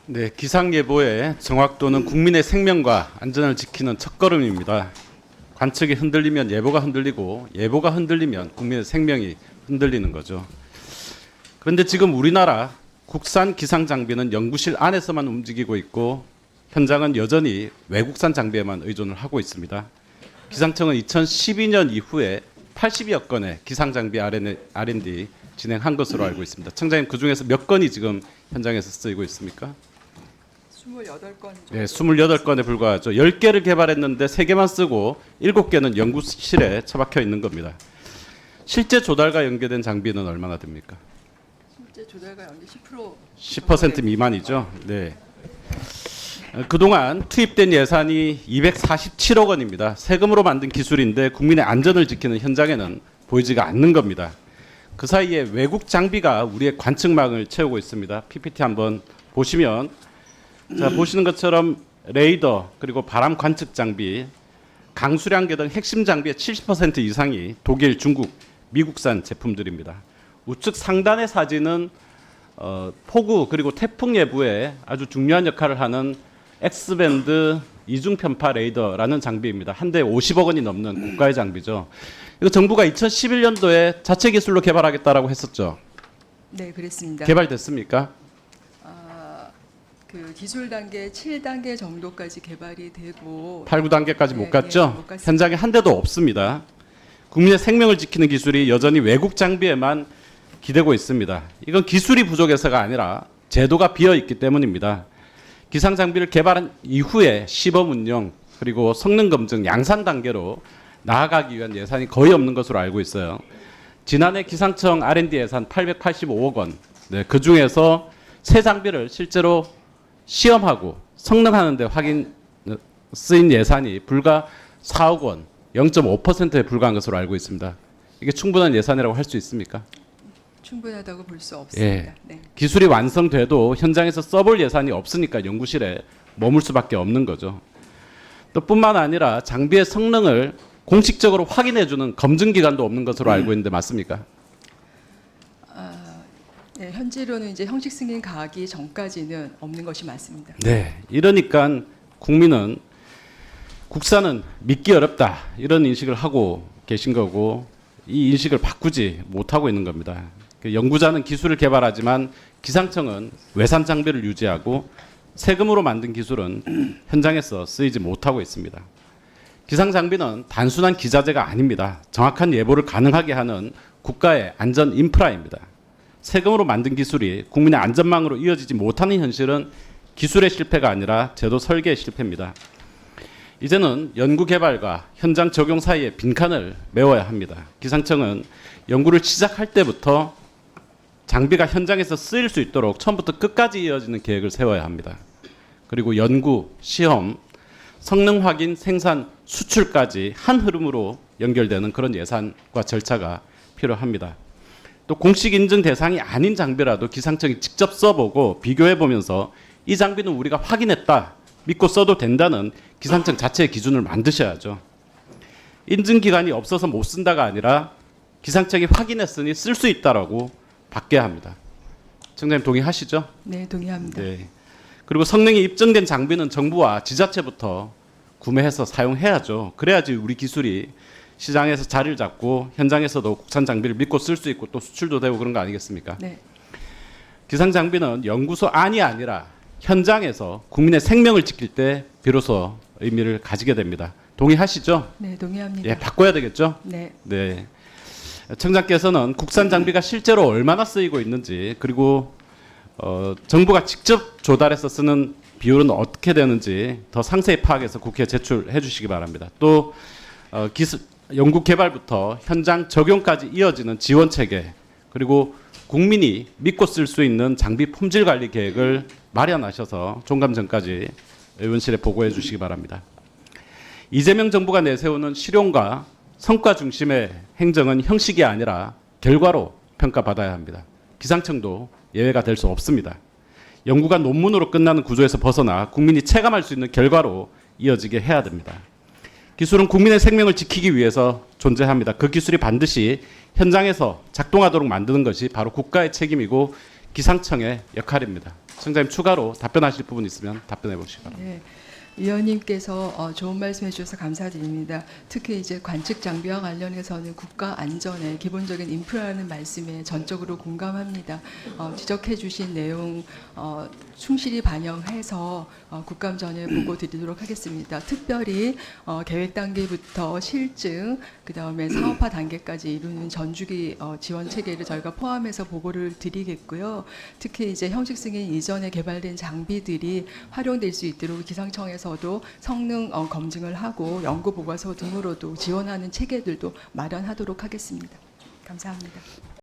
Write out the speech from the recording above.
네, 기상예보의 정확도는 국민의 생명과 안전을 지키는 첫걸음입니다. 관측이 흔들리면 예보가 흔들리고 예보가 흔들리면 국민의 생명이 흔들리는 거죠. 그런데 지금 우리나라 국산 기상 장비는 연구실 안에서만 움직이고 있고 현장은 여전히 외국산 장비에만 의존을 하고 있습니다. 기상청은 2012년 이후에 80여 건의 기상 장비 R&D 진행한 것으로 알고 있습니다. 청장님, 그중에서 몇 건이 지금 현장에서 쓰이고 있습니까? 28건 정도. 네, 28건에 불과하죠. 10개를 개발했는데 3개만 쓰고 7개는 연구실에 처박혀 있는 겁니다. 실제 조달과 연계된 장비는 얼마나 됩니까? 실제 조달과 연계 10% 10% 미만이죠. 네. 그동안 투입된 예산이 247억 원입니다. 세금으로 만든 기술인데 국민의 안전을 지키는 현장에는 보이지가 않는 겁니다. 그 사이에 외국 장비가 우리의 관측망을 채우고 있습니다. PPT 한번 보시면, 자, 보시는 것처럼 레이더 그리고 바람 관측 장비, 강수량계 등 핵심 장비의 70% 이상이 독일, 중국, 미국산 제품들입니다. 우측 상단의 사진은 폭우 그리고 태풍 예보에 아주 중요한 역할을 하는 X밴드 이중 편파 레이더라는 장비입니다. 한 대에 50억 원이 넘는 국가의 장비죠. 이거 정부가 2011년도에 자체 기술로 개발하겠다라고 했었죠. 네, 그랬습니다. 개발됐습니까? 그 기술 단계 7단계 정도까지 개발이 되고 8, 9단계까지 못 네, 갔죠? 네, 못 갔습니다. 현장에 한 대도 없습니다. 국민의 생명을 지키는 기술이 여전히 외국 장비에만 기대고 있습니다. 이건 기술이 부족해서가 아니라 제도가 비어 있기 때문입니다. 기상 장비를 개발한 이후에 시범 운영 그리고 성능 검증 양산 단계로 나아가기 위한 예산이 거의 없는 것으로 알고 있어요. 지난해 기상청 R&D 예산 885억 원. 네, 그 중에서 새 장비를 실제로 시험하고 성능하는 데 쓰인 예산이 불과 4억 원, 0.5%에 불과한 것으로 알고 있습니다. 이게 충분한 예산이라고 할 수 있습니까? 충분하다고 볼 수 없습니다. 예. 네. 기술이 완성돼도 현장에서 써볼 예산이 없으니까 연구실에 머물 수밖에 없는 거죠. 또 뿐만 아니라 장비의 성능을 공식적으로 확인해주는 검증기관도 없는 것으로 알고 있는데 맞습니까? 네, 현재로는 이제 형식 승인 가기 전까지는 없는 것이 맞습니다. 네, 이러니까 국민은 국산은 믿기 어렵다 이런 인식을 하고 계신 거고 이 인식을 바꾸지 못하고 있는 겁니다. 연구자는 기술을 개발하지만 기상청은 외산 장비를 유지하고 세금으로 만든 기술은 현장에서 쓰이지 못하고 있습니다. 기상 장비는 단순한 기자재가 아닙니다. 정확한 예보를 가능하게 하는 국가의 안전 인프라입니다. 세금으로 만든 기술이 국민의 안전망으로 이어지지 못하는 현실은 기술의 실패가 아니라 제도 설계의 실패입니다. 이제는 연구 개발과 현장 적용 사이에 빈칸을 메워야 합니다. 기상청은 연구를 시작할 때부터 장비가 현장에서 쓰일 수 있도록 처음부터 끝까지 이어지는 계획을 세워야 합니다. 그리고 연구, 시험, 성능 확인, 생산, 수출까지 한 흐름으로 연결되는 그런 예산과 절차가 필요합니다. 또 공식 인증 대상이 아닌 장비라도 기상청이 직접 써보고 비교해보면서 이 장비는 우리가 확인했다, 믿고 써도 된다는 기상청 자체의 기준을 만드셔야죠. 인증기관이 없어서 못 쓴다가 아니라 기상청이 확인했으니 쓸 수 있다라고 바뀌어야 합니다. 청장님 동의하시죠? 네, 동의합니다. 네. 그리고 성능이 입증된 장비는 정부와 지자체부터 구매해서 사용해야죠. 그래야지 우리 기술이 시장에서 자리를 잡고 현장에서도 국산 장비를 믿고 쓸 수 있고 또 수출도 되고 그런 거 아니겠습니까? 네. 기상 장비는 연구소 안이 아니라 현장에서 국민의 생명을 지킬 때 비로소 의미를 가지게 됩니다. 동의하시죠? 네, 동의합니다. 예, 바꿔야 되겠죠? 네. 네. 청장께서는 국산 장비가 실제로 얼마나 쓰이고 있는지 그리고 정부가 직접 조달해서 쓰는 비율은 어떻게 되는지 더 상세히 파악해서 국회에 제출해 주시기 바랍니다. 또 연구 개발부터 현장 적용까지 이어지는 지원 체계 그리고 국민이 믿고 쓸 수 있는 장비 품질 관리 계획을 마련하셔서 종감 전까지 의원실에 보고해 주시기 바랍니다. 이재명 정부가 내세우는 실용과 성과 중심의 행정은 형식이 아니라 결과로 평가받아야 합니다. 기상청도 예외가 될 수 없습니다. 연구가 논문으로 끝나는 구조에서 벗어나 국민이 체감할 수 있는 결과로 이어지게 해야 됩니다. 기술은 국민의 생명을 지키기 위해서 존재합니다. 그 기술이 반드시 현장에서 작동하도록 만드는 것이 바로 국가의 책임이고 기상청의 역할입니다. 청장님 추가로 답변하실 부분 있으면 답변해 보시기 바랍니다. 네. 위원님께서 좋은 말씀해 주셔서 감사드립니다. 특히 이제 관측 장비와 관련해서는 국가 안전의 기본적인 인프라라는 말씀에 전적으로 공감합니다. 지적해 주신 내용 충실히 반영해서 국감전에 보고 드리도록 하겠습니다. 특별히 계획 단계부터 실증, 그다음에 사업화 단계까지 이루는 전주기 지원 체계를 저희가 포함해서 보고를 드리겠고요. 특히 이제 형식 승인 이전에 개발된 장비들이 활용될 수 있도록 기상청에서도 성능 검증을 하고 연구 보고서 등으로도 지원하는 체계들도 마련하도록 하겠습니다. 감사합니다.